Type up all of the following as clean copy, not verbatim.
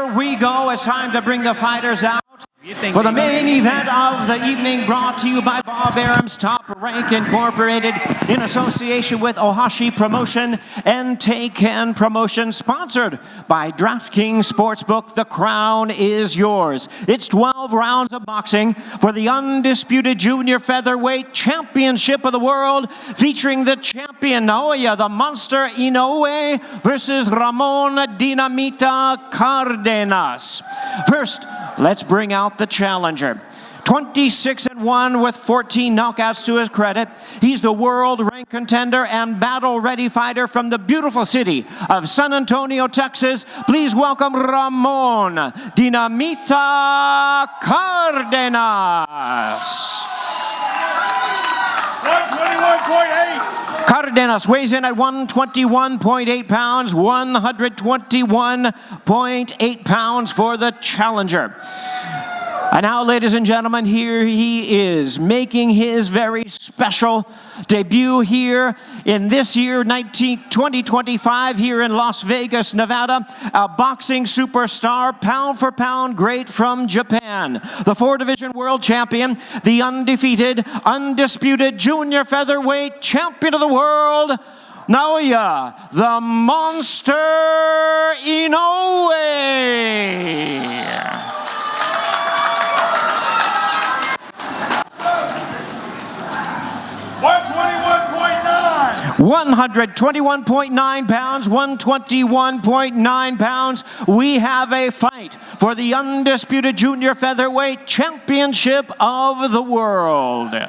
here we go. It's time to bring the fighters out for the main event of the evening, brought to you by Bob Arum's Top Rank Incorporated in association with Ohashi Promotion and Teiken Promotion, sponsored by DraftKings Sportsbook. The crown is yours. It's 12 rounds of boxing for the undisputed junior featherweight championship of the world, featuring the champion Naoya the Monster Inoue versus Ramon Dinamita Cardenas. First, let's bring out the challenger. 26-1 with 14 knockouts to his credit. He's the world-ranked contender and battle-ready fighter from the beautiful city of San Antonio, Texas. Please welcome Ramon Dinamita Cardenas. 121.8. Cardenas weighs in at 121.8 pounds, 121.8 pounds for the challenger. And now, ladies and gentlemen, here he is, making his very special debut here in this year, 2025, here in Las Vegas, Nevada. A boxing superstar, pound for pound great from Japan. The 4-division world champion, the undefeated, undisputed junior featherweight champion of the world, Naoya the Monster Inoue. 121.9 pounds, 121.9 pounds. We have a fight for the undisputed junior featherweight championship of the world. You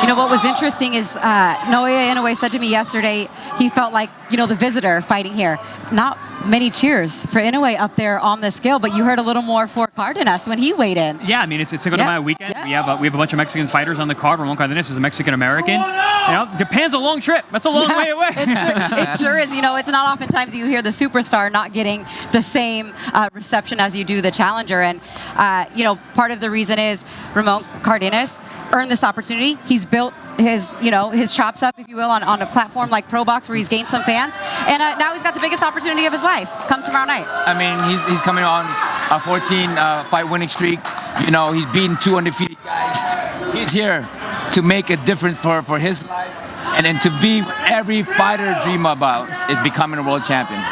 know, what was interesting is Naoya Inoue said to me yesterday, he felt like, the visitor fighting here. Not many cheers for Inoue up there on the scale, but you heard a little more for Cardenas when he weighed in. Yeah, I mean, it's Cinco de Mayo weekend. Yeah. We have a bunch of Mexican fighters on the card. Ramon Cardenas is a Mexican-American. Japan's a long trip. That's a long way away. It sure is. It's not oftentimes you hear the superstar not getting the same reception as you do the challenger. And, part of the reason is Ramon Cardenas earned this opportunity. He's built his chops up, if you will, on a platform like Pro Box, where he's gained some fans, and now he's got the biggest opportunity of his life come tomorrow night. I mean, he's coming on a 14 fight winning streak. He's beaten 2 undefeated guys. He's here to make a difference for his life, and then to be what every fighter dream about is becoming a world champion.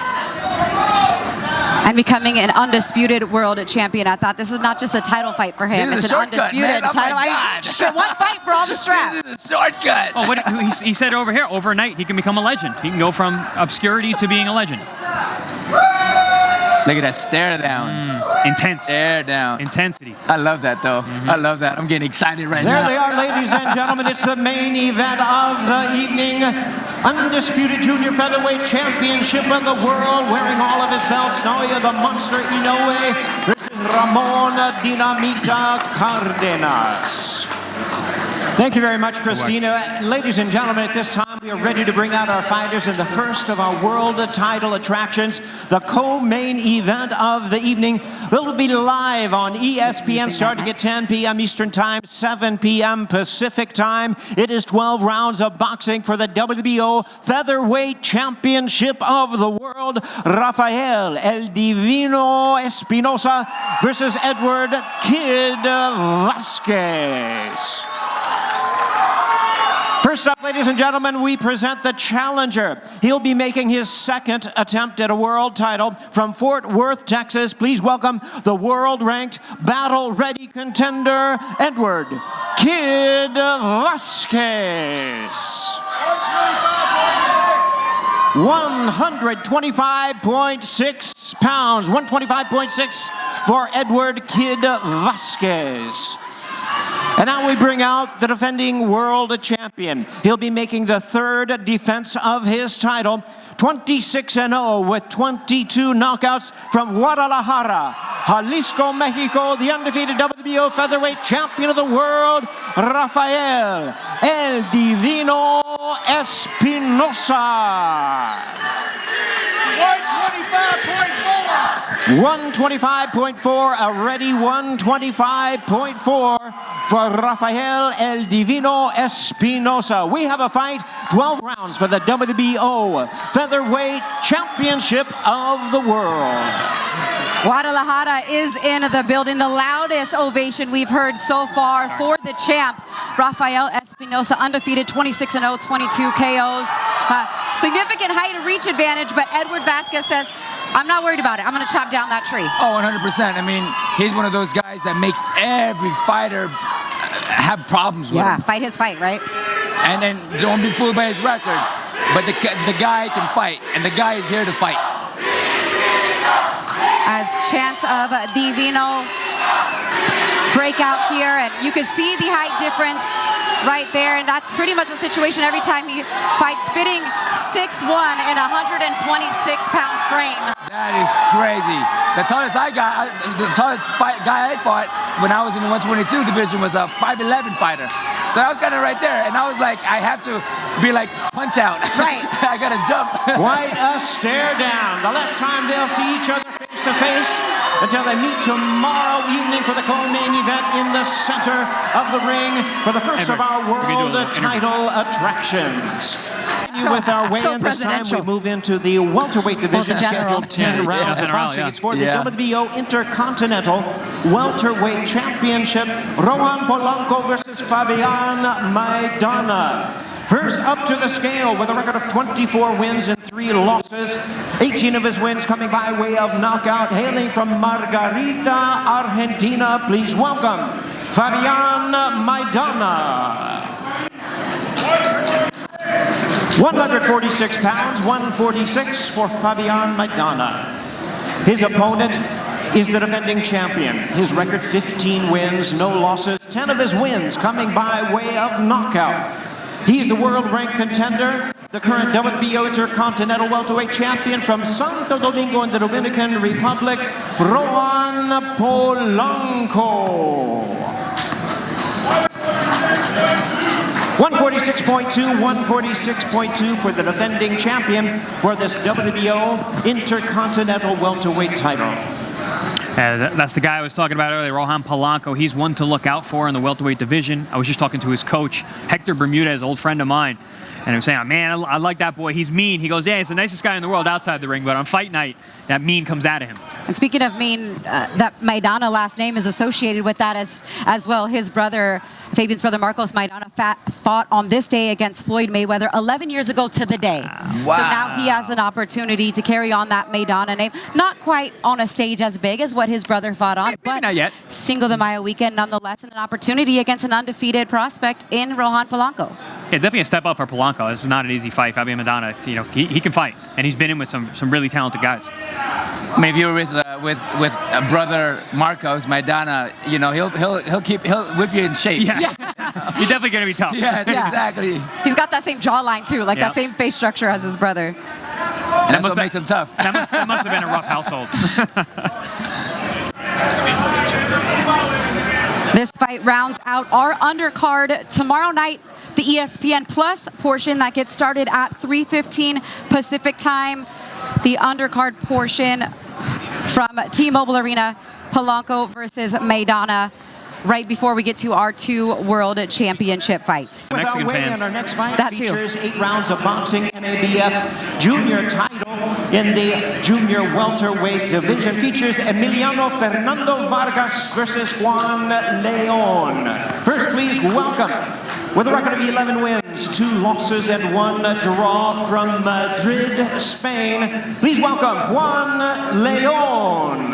And becoming an undisputed world champion. I thought this is not just a title fight for him. It's an undisputed title. One fight for all the straps. This is a shortcut. Oh, he said over here, overnight, he can become a legend. He can go from obscurity to being a legend. Look at that stare down. Intense. Stare down. Intensity. I love that, though. I love that. I'm getting excited right now. There they are, ladies and gentlemen. It's the main event of the evening. Undisputed Junior Featherweight Championship of the world, wearing all of his belts, Naoya the Monster Inoue versus Ramon Dinamita Cardenas. Thank you very much, Christina. Ladies and gentlemen, at this time, we are ready to bring out our fighters in the first of our world title attractions. The co-main event of the evening will be live on ESPN starting at 10 p.m. Eastern Time, 7 p.m. Pacific Time. It is 12 rounds of boxing for the WBO Featherweight Championship of the world. Rafael El Divino Espinosa versus Edward Kid Vasquez. First up, ladies and gentlemen, we present the challenger. He'll be making his second attempt at a world title from Fort Worth, Texas. Please welcome the world-ranked, battle-ready contender, Edward Kid Vasquez. 125.6 pounds, 125.6 for Edward Kid Vasquez. And now we bring out the defending world champion. He'll be making the third defense of his title. 26-0 with 22 knockouts from Guadalajara, Jalisco, Mexico, the undefeated WBO featherweight champion of the world, Rafael El Divino Espinosa. 125.4, a ready 125.4 for Rafael El Divino Espinosa. We have a fight 12 rounds for the WBO Featherweight Championship of the World. Guadalajara is in the building. The loudest ovation we've heard so far for the champ, Rafael Espinosa, undefeated, 26-0, 22 KOs. Significant height and reach advantage, but Edward Vasquez says, I'm not worried about it. I'm going to chop down that tree. Oh, 100%. I mean, he's one of those guys that makes every fighter have problems with him. Fight his fight, right? And then don't be fooled by his record. But the guy can fight, and the guy is here to fight. As chance of Divino break out here, and you can see the height difference right there, and that's pretty much the situation every time he fights, fitting 6'1" in a 126-pound frame. That is crazy. The tallest guy I fought when I was in the 122 division was a 5'11" fighter. So I was kind of right there, and I was like, I have to be like, punch out. Right. I got to jump. Quite a stare down. The last time they'll see each other face to face until they meet tomorrow evening for the co-main event in the center of the ring for the first of our world title attractions. With our weigh-in this time, we move into the welterweight division, scheduled 10 rounds of boxing. It's for the WBO Intercontinental Welterweight Championship. Rohan Polanco versus Fabian Maidana. First up to the scale with a record of 24 wins and 3 losses. 18 of his wins coming by way of knockout. Hailing from Margarita, Argentina, please welcome Fabian Maidana. 146 pounds, 146 for Fabian Maidana. His opponent is the defending champion. His record 15 wins, no losses. 10 of his wins coming by way of knockout. He's the world-ranked contender, the current WBO Intercontinental Welterweight Champion from Santo Domingo in the Dominican Republic, Rohan Polanco. 146.2, 146.2 for the defending champion for this WBO Intercontinental Welterweight title. That's the guy I was talking about earlier, Rohan Polanco. He's one to look out for in the welterweight division. I was just talking to his coach, Hector Bermudez, old friend of mine. And I'm saying, man, I like that boy. He's mean. He goes, yeah, he's the nicest guy in the world outside the ring, but on fight night, that mean comes out of him. And speaking of mean, that Maidana last name is associated with that as well. His brother, Fabian's brother Marcos Maidana, fought on this day against Floyd Mayweather 11 years ago to the day. Wow. So now he has an opportunity to carry on that Maidana name. Not quite on a stage as big as what his brother fought on, but not yet. Cinco de Mayo weekend nonetheless, and an opportunity against an undefeated prospect in Rohan Polanco. Yeah, definitely a step up for Polanco. This is not an easy fight. Fabian Maidana, you know, he can fight, and he's been in with some really talented guys. I mean, if you're with brother Marcos Maidana, you know, he'll whip you in shape. Yeah, you're definitely gonna be tough. Yeah, exactly. He's got that same jawline too, like that same face structure as his brother. And that's what makes him tough. That must have been a rough household. This fight rounds out our undercard tomorrow night. The ESPN Plus portion that gets started at 3:15 Pacific time. The undercard portion from T-Mobile Arena, Polanco versus Maidana, right before we get to our 2 world championship fights. With Mexican our weigh-in, fans. our next fight That too. features 8 rounds of boxing NABF junior title in the junior welterweight division. Features Emiliano Fernando Vargas versus Juan Leon. First, please welcome, with a record of 11 wins, 2 losses, and 1 draw from Madrid, Spain, please welcome Juan Leon.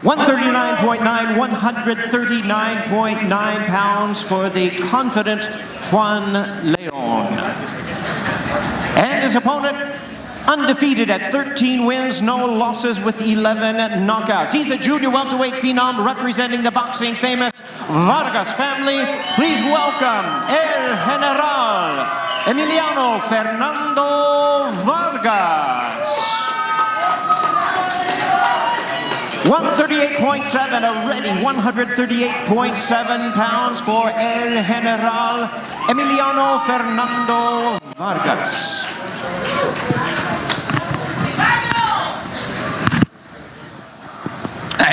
$139.9 pounds for the confident Juan Leon. And his opponent, undefeated at 13 wins, no losses with 11 knockouts. He's the junior welterweight phenom representing the boxing famous Vargas family. Please welcome El General Emiliano Fernando Vargas. 138.7, a ready 138.7 pounds for El General Emiliano Fernando Vargas.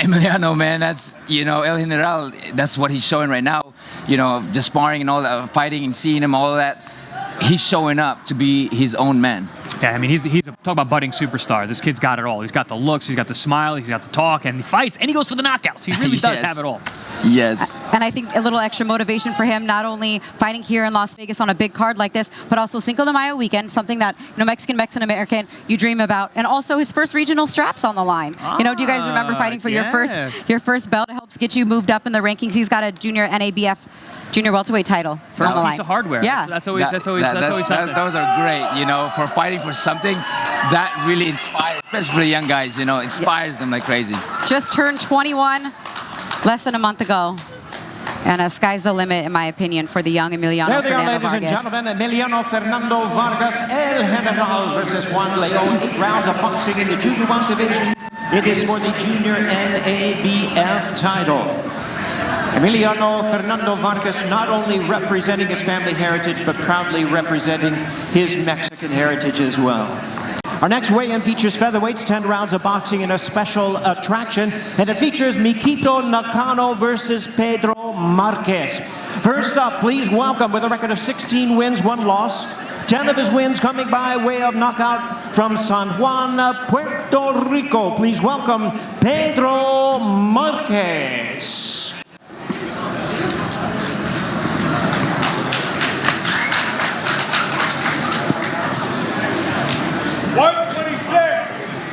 Emiliano, man, that's, El General, that's what he's showing right now. Just sparring and all that, fighting and seeing him, all of that. He's showing up to be his own man. Yeah, I mean, he's talk about budding superstar. This kid's got it all. He's got the looks, he's got the smile, he's got the talk, and he fights, and he goes for the knockouts. He really does have it all. Yes. And I think a little extra motivation for him, not only fighting here in Las Vegas on a big card like this, but also Cinco de Mayo weekend, something that Mexican-American you dream about, and also his first regional straps on the line. Do you guys remember fighting for your first belt? It helps get you moved up in the rankings. He's got a junior NABF junior welterweight title. First piece of hardware. Yeah. That's always something. Those are great, for fighting for something that really inspires, especially for the young guys, inspires them like crazy. Just turned 21 less than a month ago. And sky's the limit, in my opinion, for the young Emiliano There they are, Fernando ladies and Vargas. gentlemen. Emiliano Fernando Vargas, El General versus Juan Leon. 8 rounds of boxing in the Junior 1 division. It is for the Junior NABF title. Emiliano Fernando Vargas not only representing his family heritage, but proudly representing his Mexican heritage as well. Our next weigh-in features featherweights, 10 rounds of boxing in a special attraction, and it features Mikito Nakano versus Pedro Marquez. First up, please welcome, with a record of 16 wins, 1 loss, 10 of his wins coming by way of knockout from San Juan, Puerto Rico. Please welcome Pedro Marquez.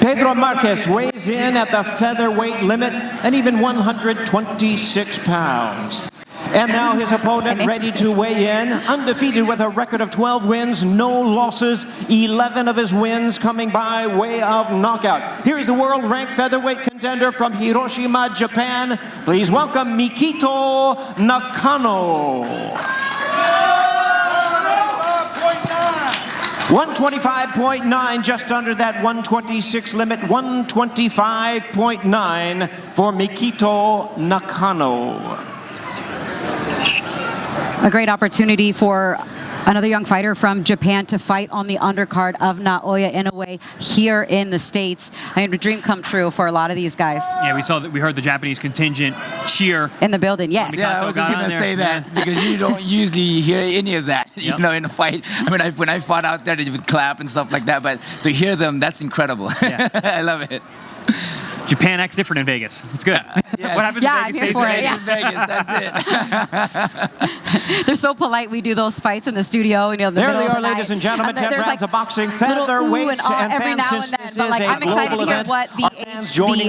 Pedro Marquez weighs in at the featherweight limit and even 126 pounds. And now his opponent ready to weigh in, undefeated with a record of 12 wins, no losses, 11 of his wins coming by way of knockout. Here's the world-ranked featherweight contender from Hiroshima, Japan. Please welcome Mikito Nakano. 125.9, just under that 126 limit, 125.9 for Mikito Nakano. A great opportunity for another young fighter from Japan to fight on the undercard of Naoya Inoue here in the States. I mean, a dream come true for a lot of these guys. Yeah, we heard the Japanese contingent cheer in the building. Yes. Yeah, I was just going to say that because you don't usually hear any of that, in a fight. I mean, when I fought out there, they would clap and stuff like that, but to hear them, that's incredible. Yeah. I love it. Japan acts different in Vegas. It's good. Yes. What happens in Vegas stays in Vegas. Vegas, that's it. They're so polite. We do those fights in the studio. There they are, ladies and gentlemen. 10 rounds of boxing, featherweights, and every fans, now and since then. this But is a I'm excited to global hear event, what our fans joining